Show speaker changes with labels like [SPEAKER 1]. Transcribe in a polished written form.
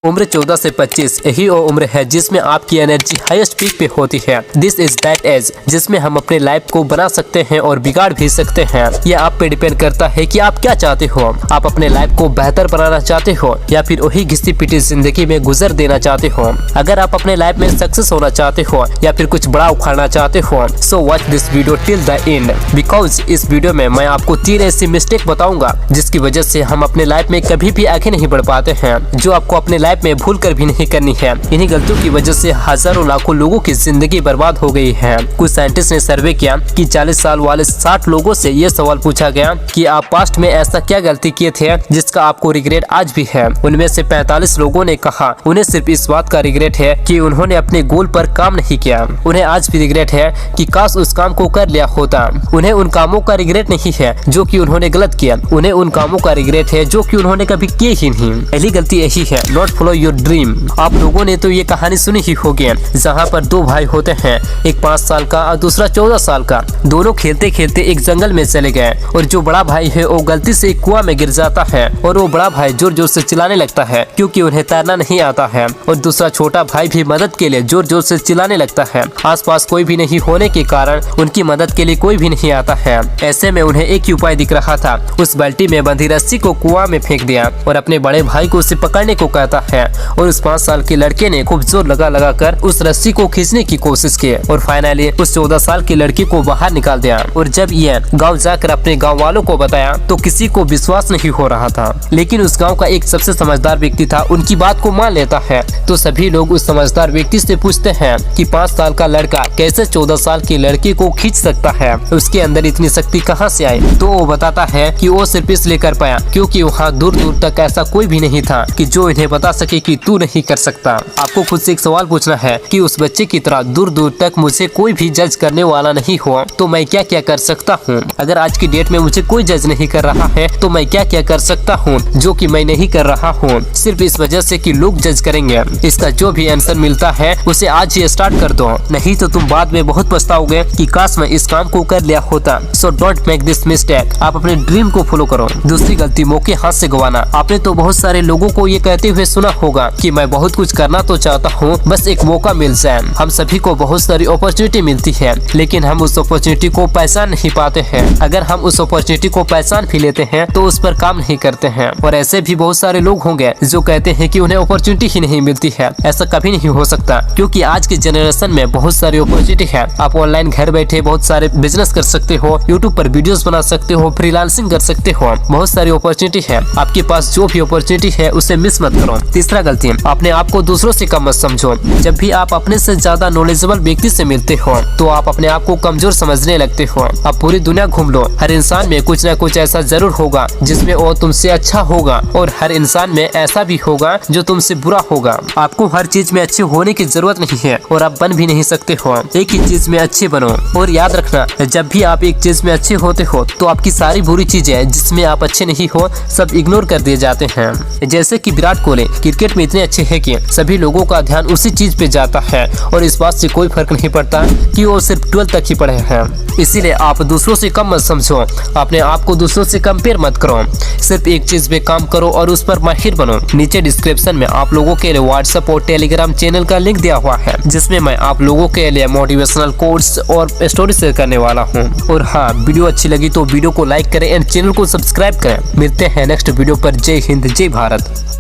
[SPEAKER 1] उम्र 14 से 25 यही वो उम्र है जिसमें आपकी एनर्जी हाईएस्ट पीक पे होती है। दिस इज दैट एज जिसमें हम अपने लाइफ को बना सकते हैं और बिगाड़ भी सकते हैं। यह आप पे डिपेंड करता है कि आप क्या चाहते हो। आप अपने लाइफ को बेहतर बनाना चाहते हो या फिर वही घिसी पिटी जिंदगी में गुजर देना चाहते हो। अगर आप अपने लाइफ में सक्सेस होना चाहते हो या फिर कुछ बड़ा उखाड़ना चाहते हो, so watch this video till the end, because इस वीडियो में मैं आपको 3 ऐसी मिस्टेक बताऊंगा जिसकी वजह से हम अपने लाइफ में कभी भी आगे नहीं बढ़ पाते हैं, जो आपको अपने लाइफ में भूल कर भी नहीं करनी है। इन्हीं गलतियों की वजह से हजारों लाखों लोगों की जिंदगी बर्बाद हो गई है। कुछ साइंटिस्ट ने सर्वे किया कि 40 साल वाले 60 लोगों से ये सवाल पूछा गया कि आप पास्ट में ऐसा क्या गलती किए थे जिसका आपको रिग्रेट आज भी है। उनमें से 45 लोगों ने कहा उन्हें सिर्फ इस बात का रिग्रेट है कि उन्होंने अपने गोल पर काम नहीं किया। उन्हें आज भी रिग्रेट है कि काश उस काम को कर लिया होता। उन्हें उन कामों का रिग्रेट नहीं है जो कि उन्होंने गलत किया, उन्हें उन कामों का रिग्रेट है जो कि उन्होंने कभी किए ही नहीं। पहली गलती यही है, नॉट फॉलो योर ड्रीम। आप लोगों ने तो ये कहानी सुनी ही होगी जहाँ पर 2 भाई होते हैं, एक 5 साल का और दूसरा 14 साल का। दोनों खेलते खेलते एक जंगल में चले गए और जो बड़ा भाई है वो गलती से एक कुआं में गिर जाता है और वो बड़ा भाई जोर जोर से चिल्लाने लगता है क्योंकि उन्हें तैरना नहीं आता है। और दूसरा छोटा भाई भी मदद के लिए जोर जोर से चिल्लाने लगता है। आसपास कोई भी नहीं होने के कारण उनकी मदद के लिए कोई भी नहीं आता है। ऐसे में उन्हें एक ही उपाय दिख रहा था, उस बाल्टी में बंधी रस्सी को कुआं में फेंक दिया और अपने बड़े भाई को उसे पकड़ने को कहता है। और उस 5 साल के लड़के ने खूब जोर लगा कर उस रस्सी को खींचने की कोशिश की और फाइनली उस 14 साल की लड़की को बाहर निकाल दिया। और जब यह गांव जाकर अपने गांव वालों को बताया तो किसी को विश्वास नहीं हो रहा था, लेकिन उस गांव का एक सबसे समझदार व्यक्ति था, उनकी बात को मान लेता है। तो सभी लोग उस समझदार व्यक्ति से पूछते हैं कि 5 साल का लड़का कैसे 14 साल की लड़की को खींच सकता है, उसके अंदर इतनी शक्ति कहाँ से आई। तो वो बताता है कि वो सिर्फ इसलिए कर पाया क्योंकि वहाँ दूर दूर तक ऐसा कोई भी नहीं था कि जो इन्हें बता सके कि तू नहीं कर सकता। आपको खुद से एक सवाल पूछना है कि उस बच्चे की तरह दूर दूर तक मुझे कोई भी जज करने वाला नहीं हो तो मैं क्या क्या कर सकता हूँ। अगर आज की डेट में मुझे कोई जज नहीं कर रहा है तो मैं क्या क्या कर सकता हूँ जो कि मैं नहीं कर रहा हूँ, सिर्फ इस वजह से कि लोग जज करेंगे। इसका जो भी आंसर मिलता है उसे आज ही स्टार्ट कर दो, नहीं तो तुम बाद में बहुत पछताओगे कि काश मैं इस काम को कर लिया होता। So don't make this mistake. आप अपने ड्रीम को फॉलो करो। दूसरी गलती, मौके हाथ से गंवाना। आपने तो बहुत सारे लोगों को ये कहते हुए सुना होगा कि मैं बहुत कुछ करना तो चाहता हूँ, बस एक मौका मिल जाए। हम सभी को बहुत सारी अपॉर्चुनिटी मिलती है लेकिन हम उस अपॉर्चुनिटी को पहचान नहीं पाते हैं। अगर हम उस अपॉर्चुनिटी को पहचान भी लेते हैं तो उस पर काम नहीं करते हैं। और ऐसे भी बहुत सारे लोग होंगे जो कहते हैं कि उन्हें अपॉर्चुनिटी ही नहीं मिलती है। ऐसा कभी नहीं हो सकता क्योंकि आज के जनरेशन में बहुत सारी अपॉर्चुनिटी है। आप ऑनलाइन घर बैठे बहुत सारे बिजनेस कर सकते हो, यूट्यूब पर वीडियोस बना सकते हो, फ्रीलांसिंग कर सकते हो, बहुत सारी अपॉर्चुनिटी है। आपके पास जो भी अपॉर्चुनिटी है उसे मिस मत करो। तीसरा गलती, अपने आप को दूसरों से कम मत समझो। जब भी आप अपने से ज्यादा नॉलेजेबल व्यक्ति से मिलते हो तो आप अपने आप को कमजोर समझने लगते हो। आप पूरी दुनिया घूम लो, हर इंसान में कुछ न कुछ ऐसा जरूर होगा जिसमें वो तुमसे अच्छा होगा और हर इंसान में ऐसा भी होगा जो तुमसे बुरा होगा। आपको हर चीज में अच्छे होने की जरूरत नहीं है और आप बन भी नहीं सकते हो। एक ही चीज में अच्छे बनो। और याद रखना, जब भी आप एक चीज में अच्छे होते हो तो आपकी सारी बुरी चीजें जिसमें आप अच्छे नहीं हो सब इग्नोर कर दिए जाते हैं। जैसे कि विराट कोहली क्रिकेट में इतने अच्छे है कि सभी लोगों का ध्यान उसी चीज पे जाता है और इस बात से कोई फर्क नहीं पड़ता कि वो सिर्फ 12 तक ही पढ़े हैं। इसीलिए आप दूसरों से कम मत समझो, अपने आप को दूसरों से कंपेयर मत करो, सिर्फ एक चीज पे काम करो और उस पर माहिर बनो। नीचे डिस्क्रिप्शन में आप लोगों के लिए व्हाट्सएप और टेलीग्राम चैनल का लिंक दिया हुआ है जिसमें मैं आप लोगों के लिए मोटिवेशनल कोट्स और स्टोरी शेयर करने वाला हूँ। और हाँ, वीडियो अच्छी लगी तो वीडियो को लाइक करें एंड चैनल को सब्सक्राइब करें। मिलते हैं नेक्स्ट वीडियो पर। जय हिंद, जय भारत।